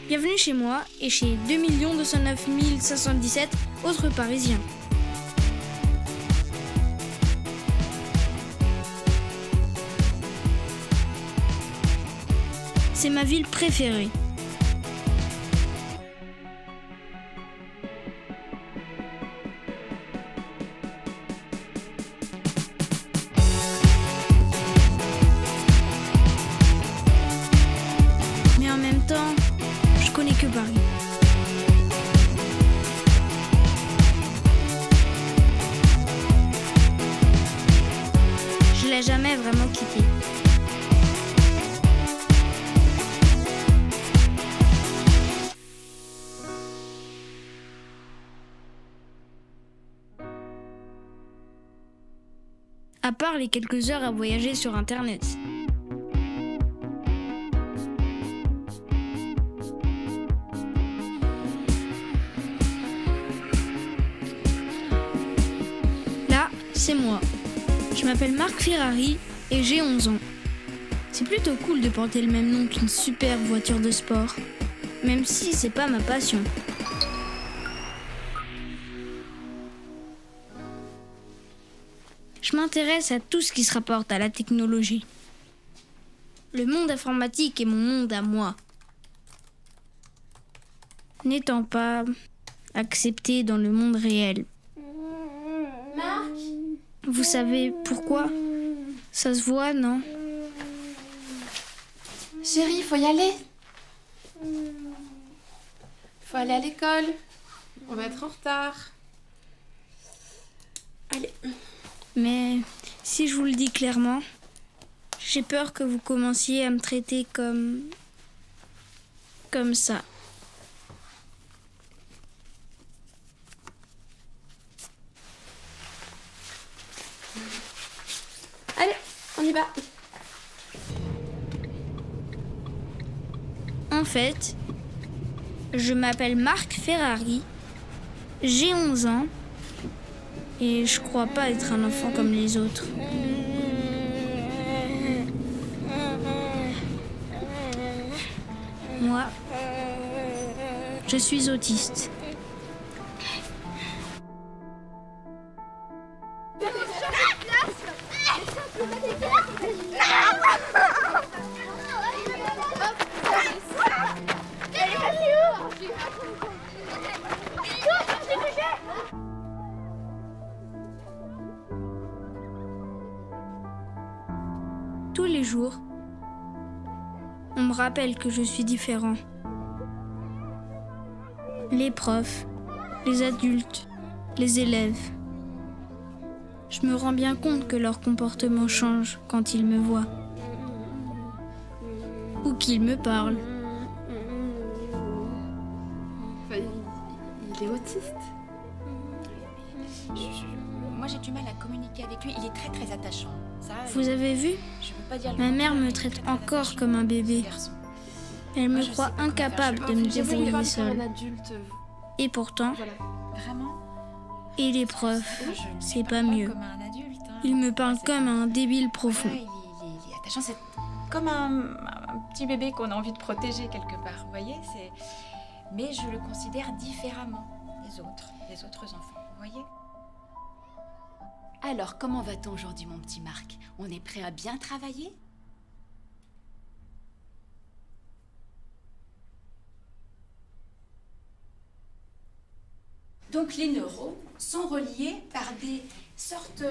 Bienvenue chez moi et chez 2 209 517 autres Parisiens. C'est ma ville préférée. Mais en même temps, je connais que Paris. Je l'ai jamais vraiment quitté. À part les quelques heures à voyager sur Internet. Là, c'est moi. Je m'appelle Marc Ferrari et j'ai 11 ans. C'est plutôt cool de porter le même nom qu'une super voiture de sport, même si c'est pas ma passion. Je m'intéresse à tout ce qui se rapporte à la technologie. Le monde informatique est mon monde à moi. N'étant pas accepté dans le monde réel. Marc ? Vous savez pourquoi ? Ça se voit, non ? Chérie, faut y aller. Faut aller à l'école. On va être en retard. Allez. Mais si je vous le dis clairement, j'ai peur que vous commenciez à me traiter comme ça. Allez, on y va. En fait, je m'appelle Marc Ferrari, j'ai 11 ans et je crois pas être un enfant comme les autres. Moi, je suis autiste. Tous les jours, on me rappelle que je suis différent. Les profs, les adultes, les élèves. Je me rends bien compte que leur comportement change quand ils me voient. Ou qu'ils me parlent. Enfin, il est autiste. Moi j'ai du mal à communiquer avec lui, il est très très attachant. Ça, Vous avez vu ? je peux pas dire le Ma mère contraire, me il est traite très, très encore attachant, comme un ce bébé. garçon. Elle Moi, me je croit sais pas comment faire, incapable je de peux me pas. J'essaie de débrouiller parler seule. comme un adulte. Et pourtant, Voilà. Vraiment. et les profs, Moi, je ne c'est me pas parle mieux. Comme un adulte, hein. Ils me parlent C'est comme pas- un débile profond. Voilà, il est attachant, c'est comme un petit bébé qu'on a envie de protéger quelque part, vous voyez, mais je le considère différemment des autres enfants, vous voyez. Alors, comment va-t-on aujourd'hui, mon petit Marc? On est prêt à bien travailler? Donc les neurones sont reliés par des sortes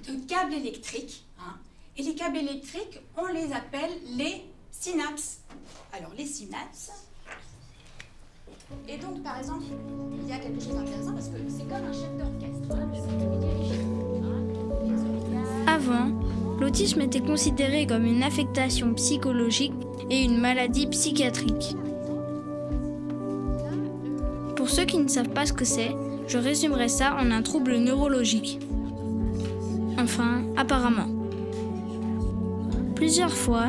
de câbles électriques, hein. Et les câbles électriques, on les appelle les synapses. Alors les synapses... Et donc par exemple, il y a quelque chose d'intéressant parce que c'est comme un chef d'orchestre, hein, le syncope dirigé, hein. Avant, l'autisme était considéré comme une affectation psychologique et une maladie psychiatrique. Pour ceux qui ne savent pas ce que c'est, je résumerai ça en un trouble neurologique. Enfin, apparemment. Plusieurs fois,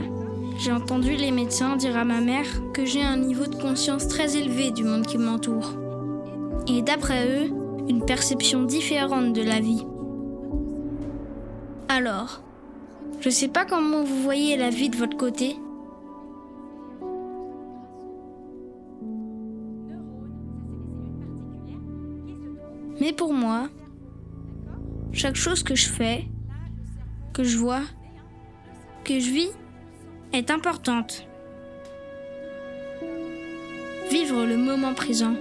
j'ai entendu les médecins dire à ma mère que j'ai un niveau de conscience très élevé du monde qui m'entoure. Et d'après eux, une perception différente de la vie. Alors, je sais pas comment vous voyez la vie de votre côté, Mais pour moi, chaque chose que je fais, que je vois, que je vis, est importante. Vivre le moment présent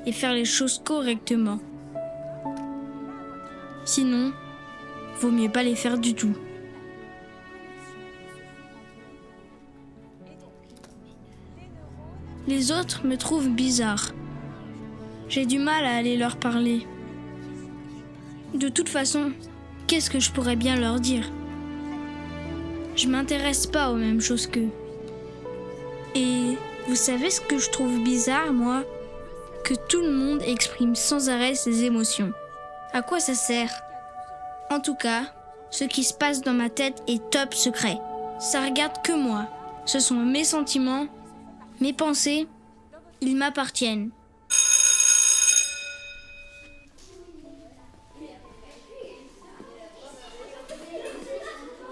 et faire les choses correctement. Sinon, vaut mieux pas les faire du tout. Les autres me trouvent bizarre. J'ai du mal à aller leur parler. De toute façon, qu'est-ce que je pourrais bien leur dire? Je m'intéresse pas aux mêmes choses qu'eux. Et vous savez ce que je trouve bizarre, moi? Que tout le monde exprime sans arrêt ses émotions. À quoi ça sert? En tout cas, ce qui se passe dans ma tête est top secret. Ça regarde que moi. Ce sont mes sentiments, mes pensées, ils m'appartiennent.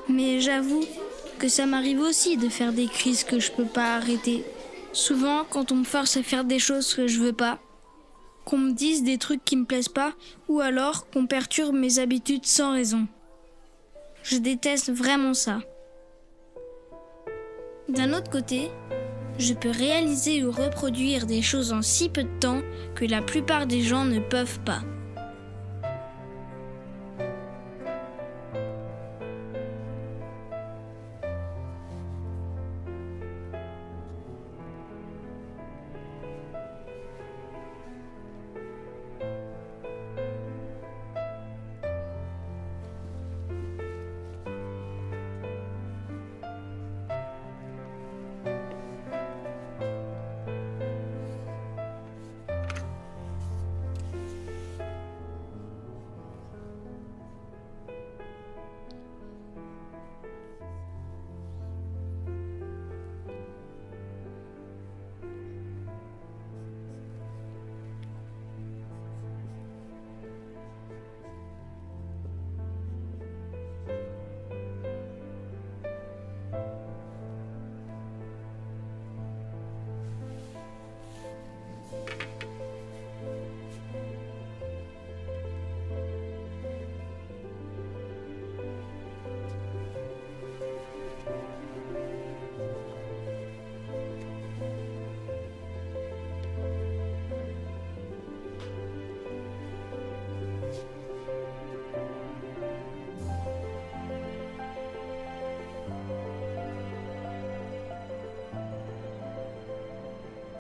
Mais j'avoue que ça m'arrive aussi de faire des crises que je peux pas arrêter. Souvent, quand on me force à faire des choses que je veux pas, qu'on me dise des trucs qui me plaisent pas, ou alors qu'on perturbe mes habitudes sans raison. Je déteste vraiment ça. D'un autre côté, je peux réaliser ou reproduire des choses en si peu de temps que la plupart des gens ne peuvent pas.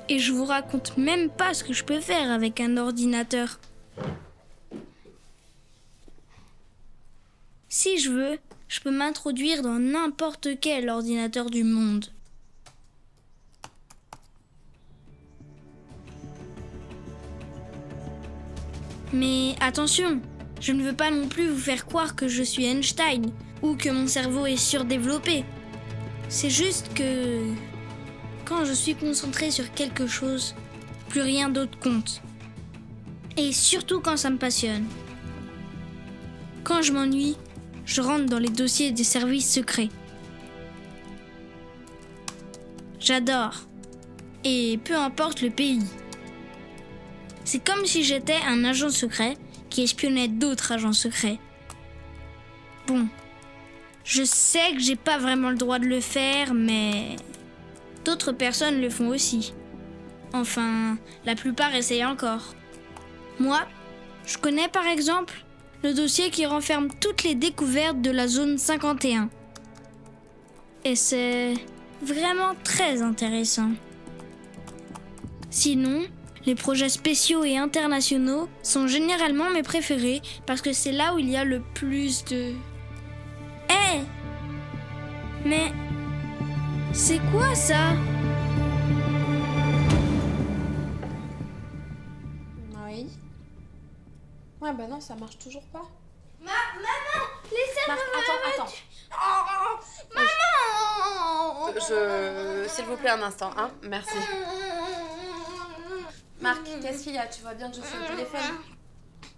Et je vous raconte même pas ce que je peux faire avec un ordinateur. Si je veux, je peux m'introduire dans n'importe quel ordinateur du monde. Mais attention, je ne veux pas non plus vous faire croire que je suis Einstein ou que mon cerveau est surdéveloppé. C'est juste que quand je suis concentrée sur quelque chose, plus rien d'autre compte. Et surtout quand ça me passionne. Quand je m'ennuie, je rentre dans les dossiers des services secrets. J'adore. Et peu importe le pays. C'est comme si j'étais un agent secret qui espionnait d'autres agents secrets. Bon, je sais que j'ai pas vraiment le droit de le faire, mais d'autres personnes le font aussi. Enfin, la plupart essayent encore. Moi, je connais par exemple le dossier qui renferme toutes les découvertes de la zone 51. Et c'est vraiment très intéressant. Sinon, les projets spéciaux et internationaux sont généralement mes préférés parce que c'est là où il y a le plus de... Hé! Mais... c'est quoi ça? Oui. Ouais, bah non, ça marche toujours pas. Maman! Laissez-moi... Attends. Oh, maman! S'il vous plaît, un instant, hein. Merci. Marc, qu'est-ce qu'il y a? Tu vois bien que je suis au téléphone.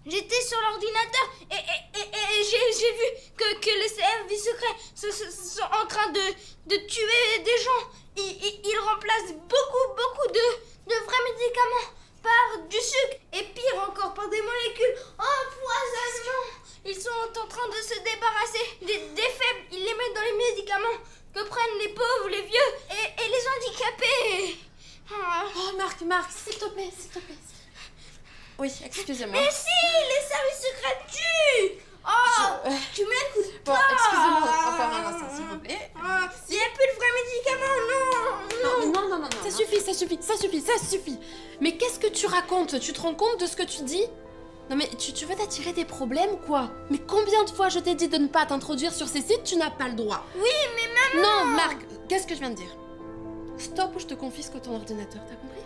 J'étais sur l'ordinateur et j'ai vu que les services secrets sont en train de tuer des gens. Ils remplacent beaucoup de vrais médicaments par du sucre et pire encore par des molécules empoisonnement. Ils sont en train de se débarrasser des faibles. Ils les mettent dans les médicaments que prennent les pauvres, les vieux et les handicapés. Oh, Marc, s'il te plaît. Oui, excusez-moi. Mais si, les services secrets tuent. Tu m'écoutes pas. Bon, excusez-moi encore un instant, s'il vous plaît. Il n'y a plus de vrais médicaments, non. Non. Ça suffit. Mais qu'est-ce que tu racontes? Tu te rends compte de ce que tu dis? Non mais tu veux t'attirer des problèmes ou quoi? Mais combien de fois je t'ai dit de ne pas t'introduire sur ces sites? Tu n'as pas le droit. Oui, mais maman. Non, Marc, qu'est-ce que je viens de dire? Stop ou je te confisque ton ordinateur, t'as compris?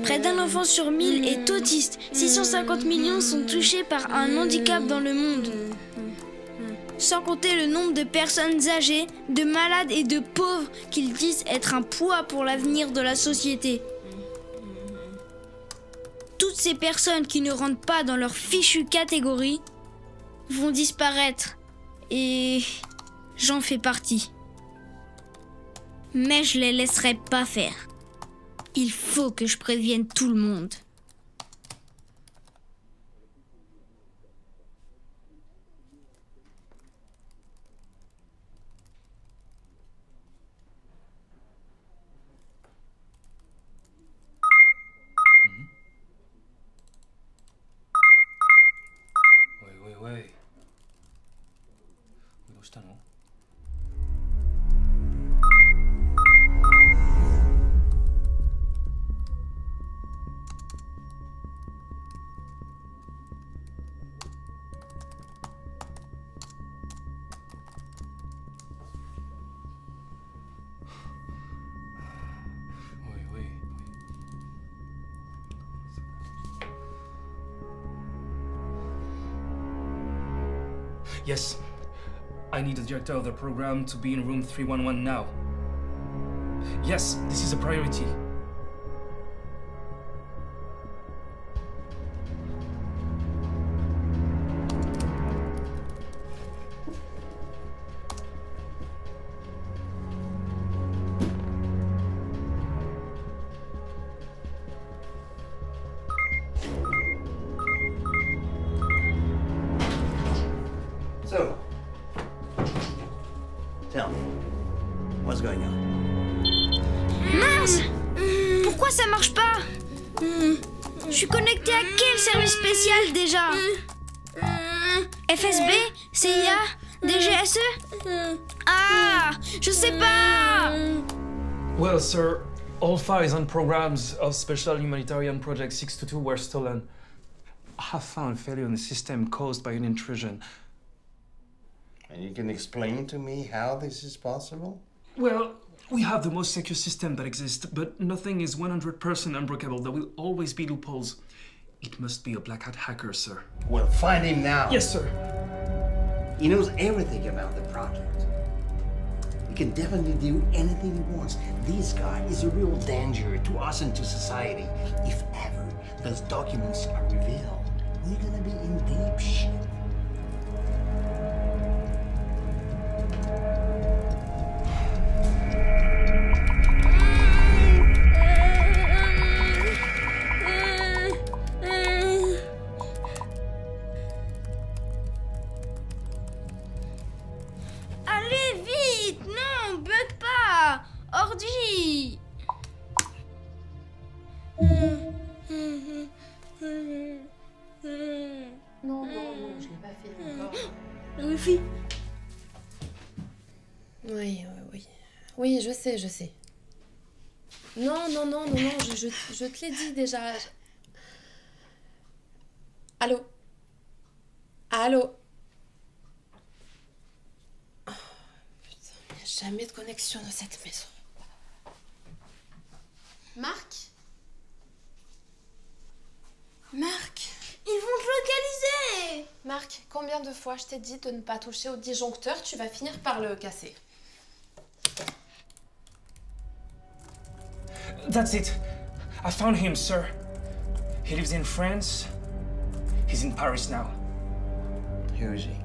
Près d'un enfant sur 1000 est autiste. 650 millions sont touchés par un handicap dans le monde. Sans compter le nombre de personnes âgées, de malades et de pauvres qu'ils disent être un poids pour l'avenir de la société. Toutes ces personnes qui ne rentrent pas dans leur fichue catégorie vont disparaître. Et j'en fais partie. Mais je les laisserai pas faire. Il faut que je prévienne tout le monde.喂，どうしたの？喂。Yes, I need the director of the program to be in room 311 now. Yes, this is a priority. So, tell me, what's going on? Mince! Pourquoi ça marche pas? Je suis connectée à quel service spécial déjà? FSB? CIA? DGSE? Ah! Je sais pas! Well, sir, all files and programs of Special Humanitarian Project 622 were stolen. I have found failure in the system caused by an intrusion. And you can explain to me how this is possible? Well, we have the most secure system that exists, but nothing is 100% unbreakable. There will always be loopholes. It must be a black hat hacker, sir. Well, find him now. Yes, sir. He knows everything about the project. He can definitely do anything he wants. This guy is a real danger to us and to society. If ever those documents are revealed, we're gonna be in deep shit. Allez vite! Non, bug pas! Ordi! Non, je l'ai pas fait encore. Wifi. Oui, je sais. Non, je te l'ai dit déjà. Allô? Oh, putain, il n'y a jamais de connexion dans cette maison. Marc? Ils vont te localiser! Marc, combien de fois je t'ai dit de ne pas toucher au disjoncteur? Tu vas finir par le casser. That's it. I found him, sir. He lives in France. He's in Paris now. Who is he?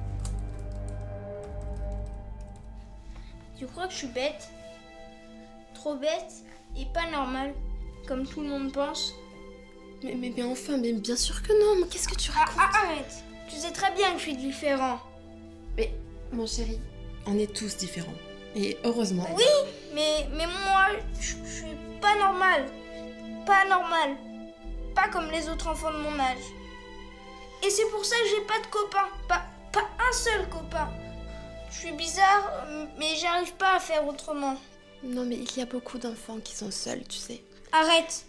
Tu crois que je suis bête? Trop bête et pas normale, comme tout le monde pense? Mais enfin, mais bien sûr que non. Mais qu'est-ce que tu racontes? Arrête! Tu sais très bien que je suis différent. Mais, mon chéri, on est tous différents. Et heureusement. Oui, mais moi, je suis pas normale. Pas normale. Pas comme les autres enfants de mon âge. Et c'est pour ça que j'ai pas de copain. Pas un seul copain. Je suis bizarre, mais j'arrive pas à faire autrement. Non, mais il y a beaucoup d'enfants qui sont seuls, tu sais. Arrête!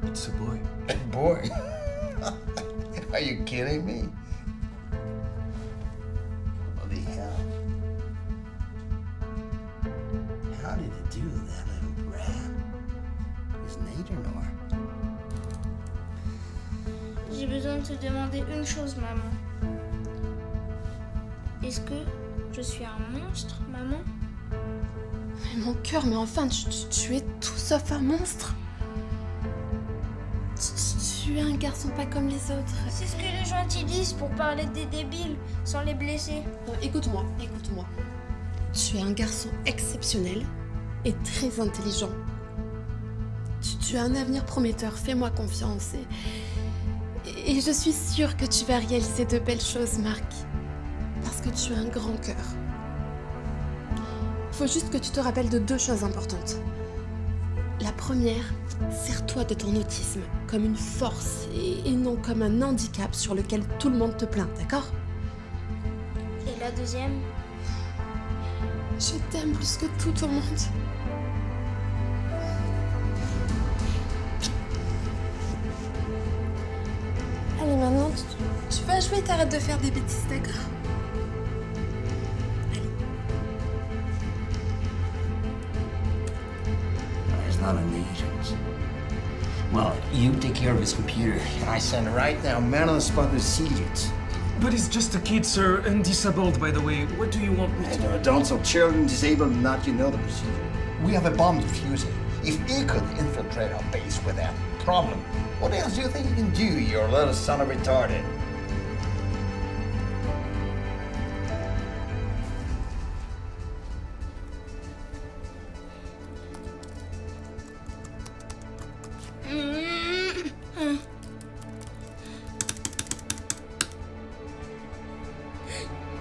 It's a boy. A boy? Are you kidding me? What the hell? How did he do that, little brat? He's neither nor. J'ai besoin de te demander une chose, maman. Est-ce que je suis un monstre, maman? Mais mon cœur, mais enfin, tu es tout sauf un monstre. Tu es un garçon pas comme les autres. C'est ce que les gens t'y disent pour parler des débiles, sans les blesser. Non, écoute-moi. Tu es un garçon exceptionnel et très intelligent. Tu as un avenir prometteur, fais-moi confiance. Et je suis sûre que tu vas réaliser de belles choses, Marc. Parce que tu as un grand cœur. Faut juste que tu te rappelles de 2 choses importantes. La première, sers-toi de ton autisme comme une force et non comme un handicap sur lequel tout le monde te plaint, d'accord? Et la deuxième? Je t'aime plus que tout au monde. Allez, maintenant, tu vas jouer, t'arrêtes de faire des bêtises, d'accord? He's not an agent. Well, you take care of his computer, and I send right now man on the spot to see it. But he's just a kid, sir, and disabled, by the way. What do you want me to do? Adults or children disabled or not, you know the procedure. We have a bomb diffuser. If he could infiltrate our base without problem, what else do you think you can do, you little son of retarded?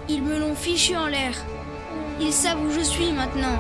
Ils me l'ont fichu en l'air. Ils savent où je suis maintenant.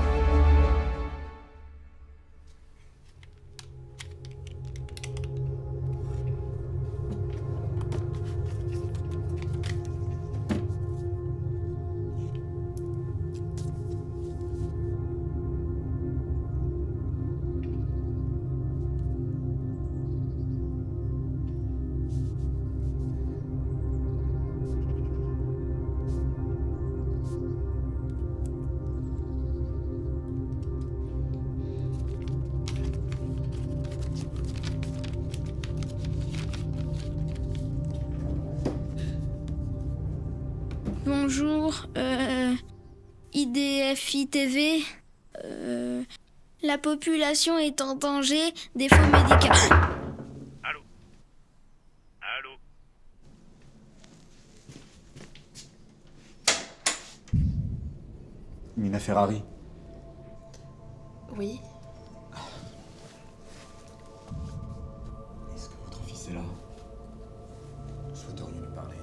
Bonjour, IDFI TV. La population est en danger des faux médicaments. Allô? Allô? Nina Ferrari. Oui. Est-ce que votre fils est là? Nous souhaiterions lui parler.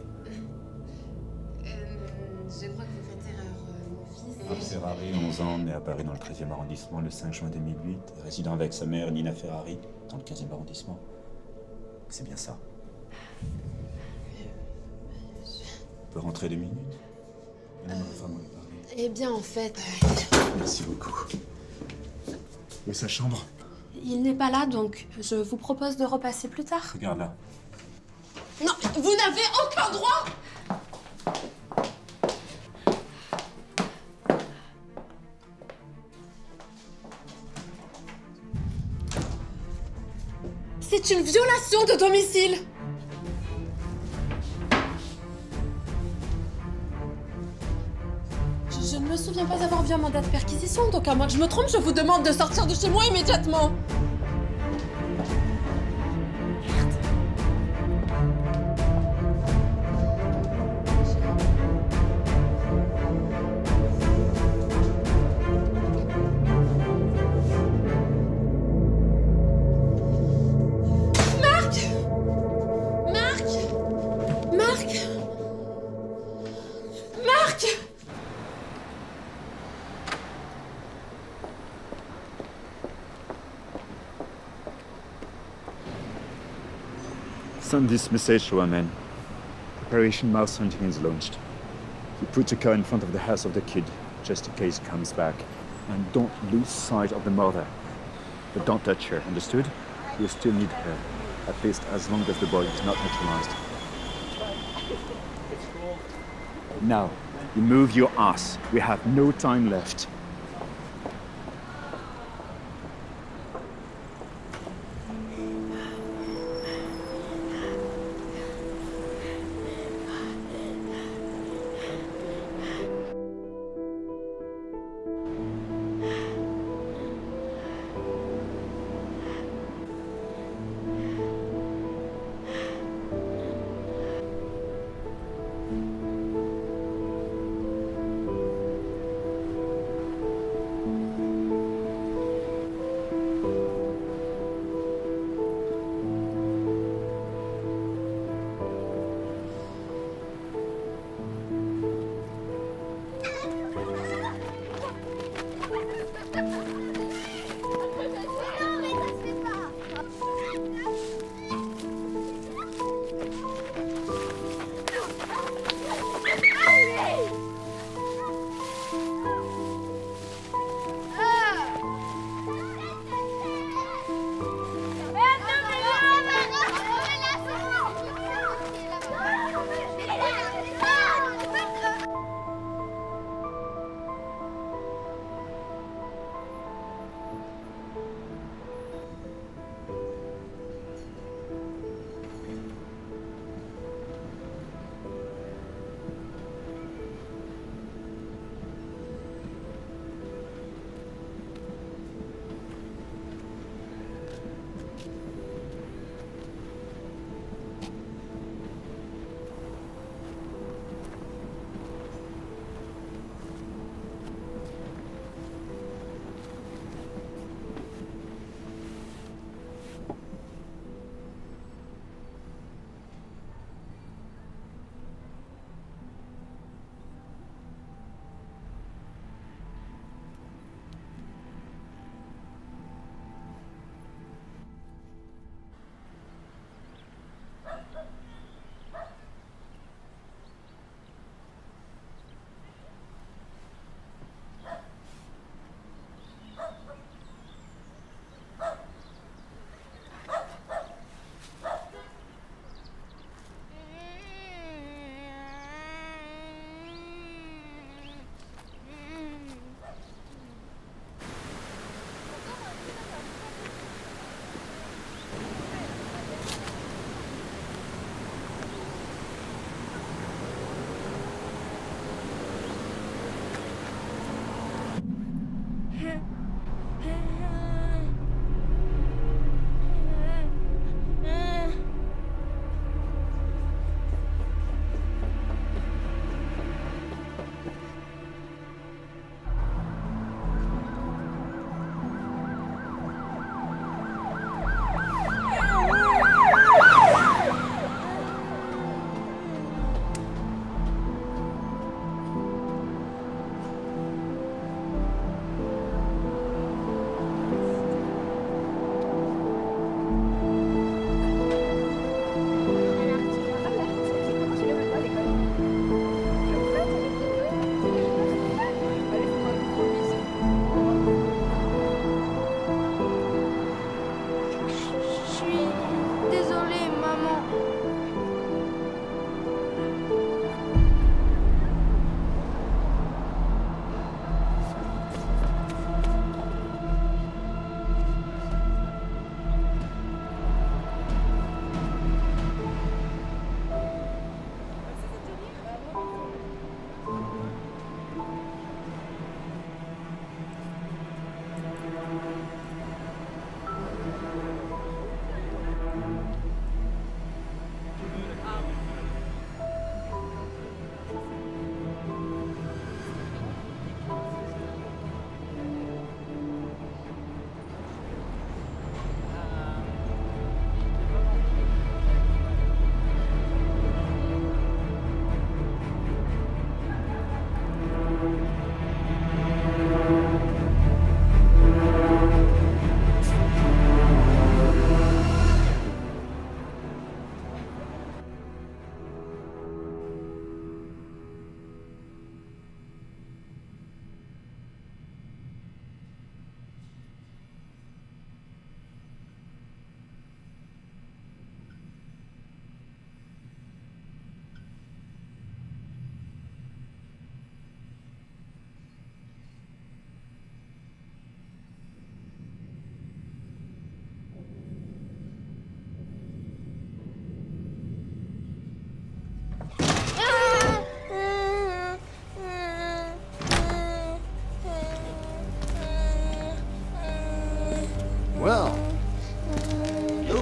Je crois que vous faites erreur, mon fils. Bob Ferrari, 11 ans, né à Paris dans le 13e arrondissement le 5 juin 2008, résidant avec sa mère Nina Ferrari dans le 15e arrondissement. C'est bien ça. On peut rentrer 2 minutes? Madame la femme, on lui parler. Eh bien, en fait... Merci beaucoup. Où est sa chambre? Il n'est pas là, donc je vous propose de repasser plus tard. Regarde là. Non, vous n'avez aucun droit! C'est une violation de domicile! Je ne me souviens pas avoir vu un mandat de perquisition, donc à moins que je me trompe, je vous demande de sortir de chez moi immédiatement. Send this message to our men. Operation Mouse Hunting is launched. You put a car in front of the house of the kid, just in case he comes back. And don't lose sight of the mother. But don't touch her, understood? You still need her. At least as long as the boy is not neutralized. Now, you move your ass. We have no time left.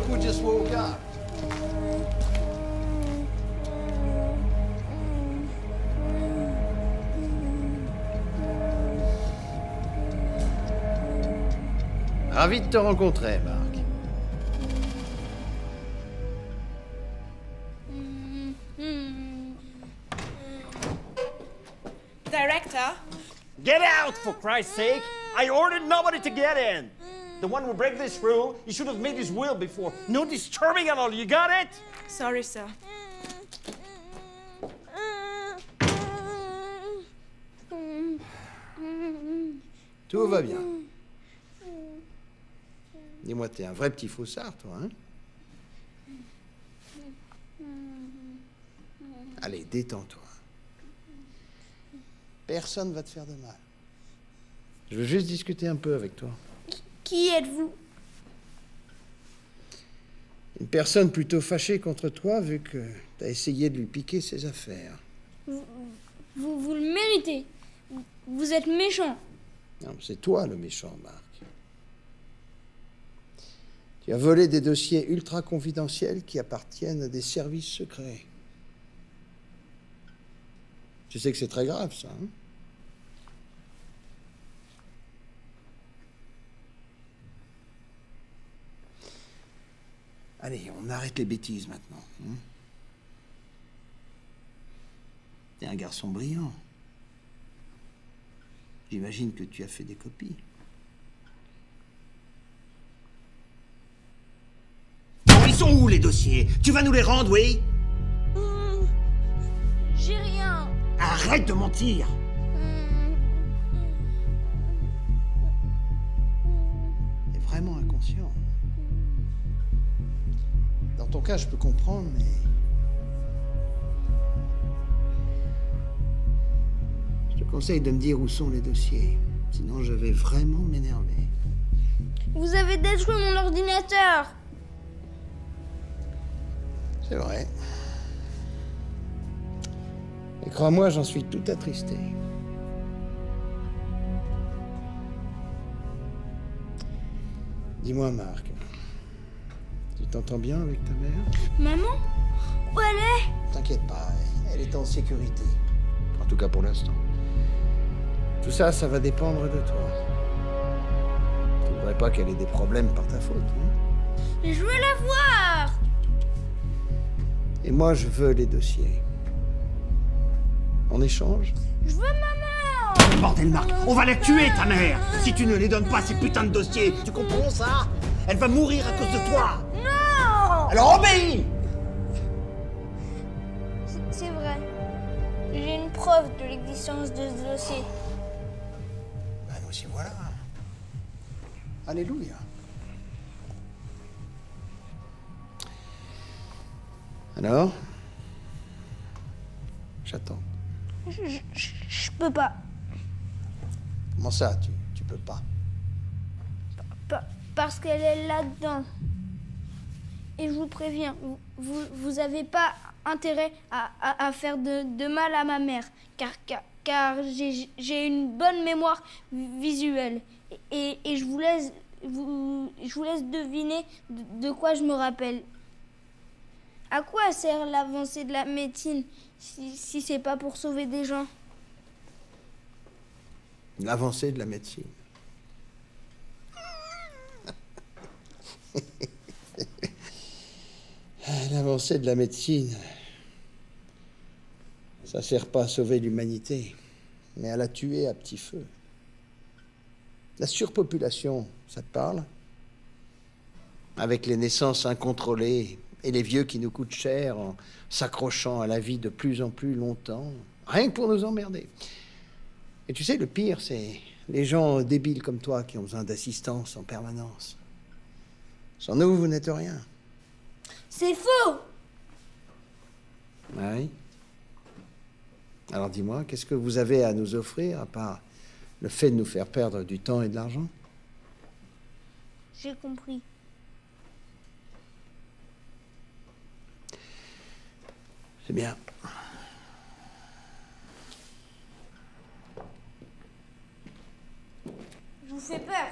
look who just woke up. Ravi de te rencontrer, Marc. Director? Get out, for Christ's sake! I ordered nobody to get in! The one who breaks this rule, he should have made his will before. No disturbing at all, you got it? Sorry, sir. Tout va bien. Dis-moi, t'es un vrai petit faussard, toi, hein? Allez, détends-toi. Personne va te faire de mal. Je veux juste discuter un peu avec toi. Qui êtes-vous? Une personne plutôt fâchée contre toi, vu que t'as essayé de lui piquer ses affaires. Vous le méritez. Vous êtes méchant. Non, c'est toi le méchant, Marc. Tu as volé des dossiers ultra confidentiels qui appartiennent à des services secrets. Tu sais que c'est très grave, ça, hein? Allez, on arrête les bêtises maintenant. Hein? T'es un garçon brillant. J'imagine que tu as fait des copies. Ils sont où, les dossiers? Tu vas nous les rendre, oui? J'ai rien. Arrête de mentir! T'es vraiment inconscient. Dans ton cas, je peux comprendre, mais... Je te conseille de me dire où sont les dossiers. Sinon, je vais vraiment m'énerver. Vous avez détruit mon ordinateur. C'est vrai. Et crois-moi, j'en suis tout attristé. Dis-moi, Marc, tu t'entends bien avec ta mère? Maman? Où elle est? T'inquiète pas, elle est en sécurité. En tout cas pour l'instant. Tout ça, ça va dépendre de toi. Tu voudrais pas qu'elle ait des problèmes par ta faute, hein? Je veux la voir. Et moi, je veux les dossiers. En échange? Je veux maman. Bordel, Marc, on va la tuer, ta mère! Si tu ne les donnes pas, ces putains de dossiers, tu comprends ça? Elle va mourir à cause de toi! Non. Alors obéis! C'est vrai. J'ai une preuve de l'existence de ce dossier. Ben nous aussi, voilà. Alléluia. Alors? J'attends. Je peux pas. Comment ça, tu peux pas? Parce qu'elle est là-dedans. Et je vous préviens, vous avez pas intérêt à faire de mal à ma mère, car j'ai une bonne mémoire visuelle. Et je vous laisse deviner de quoi je me rappelle. À quoi sert l'avancée de la médecine si c'est pas pour sauver des gens? L'avancée de la médecine. L'avancée de la médecine, ça sert pas à sauver l'humanité, mais à la tuer à petit feu. La surpopulation, ça te parle? Avec les naissances incontrôlées et les vieux qui nous coûtent cher en s'accrochant à la vie de plus en plus longtemps, rien que pour nous emmerder. Et tu sais, le pire, c'est les gens débiles comme toi qui ont besoin d'assistance en permanence. Sans nous, vous n'êtes rien. C'est faux! Ah oui? Alors dis-moi, qu'est-ce que vous avez à nous offrir, à part le fait de nous faire perdre du temps et de l'argent? J'ai compris. C'est bien. Je vous fais peur.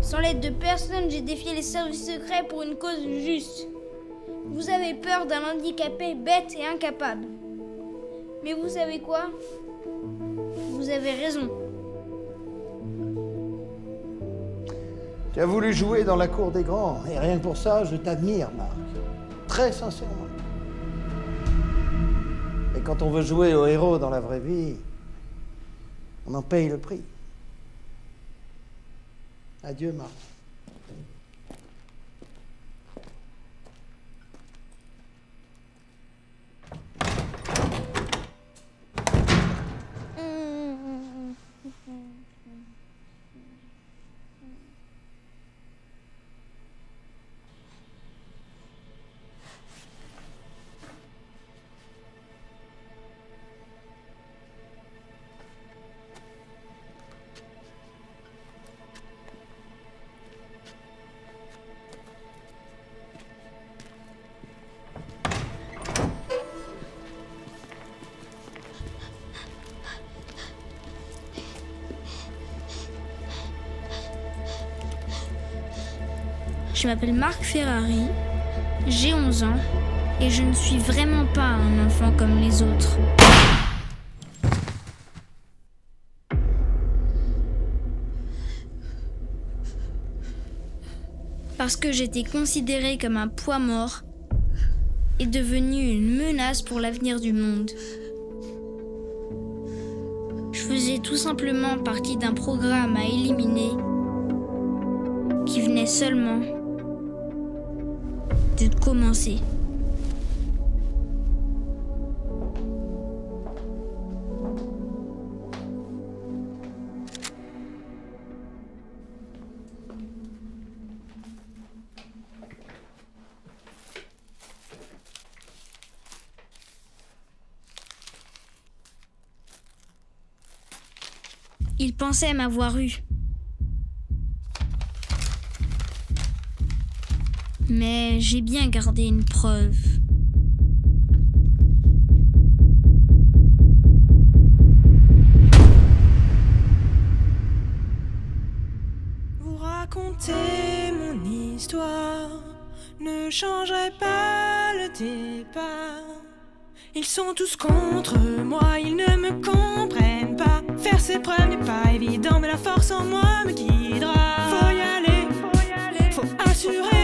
Sans l'aide de personne, j'ai défié les services secrets pour une cause juste. Vous avez peur d'un handicapé bête et incapable. Mais vous savez quoi? Vous avez raison. Tu as voulu jouer dans la cour des grands, et rien que pour ça, je t'admire, Marc. Très sincèrement. Et quand on veut jouer au héros dans la vraie vie, on en paye le prix. Adieu, Marc. Je m'appelle Marc Ferrari, j'ai 11 ans et je ne suis vraiment pas un enfant comme les autres. Parce que j'étais considérée comme un poids mort et devenue une menace pour l'avenir du monde. Je faisais tout simplement partie d'un programme à éliminer qui venait seulement de commencer. Il pensait m'avoir eu. Mais j'ai bien gardé une preuve. Vous racontez mon histoire, ne changerai pas le départ. Ils sont tous contre moi, ils ne me comprennent pas. Faire ses preuves n'est pas évident, mais la force en moi me guidera. Faut y aller, faut assurer.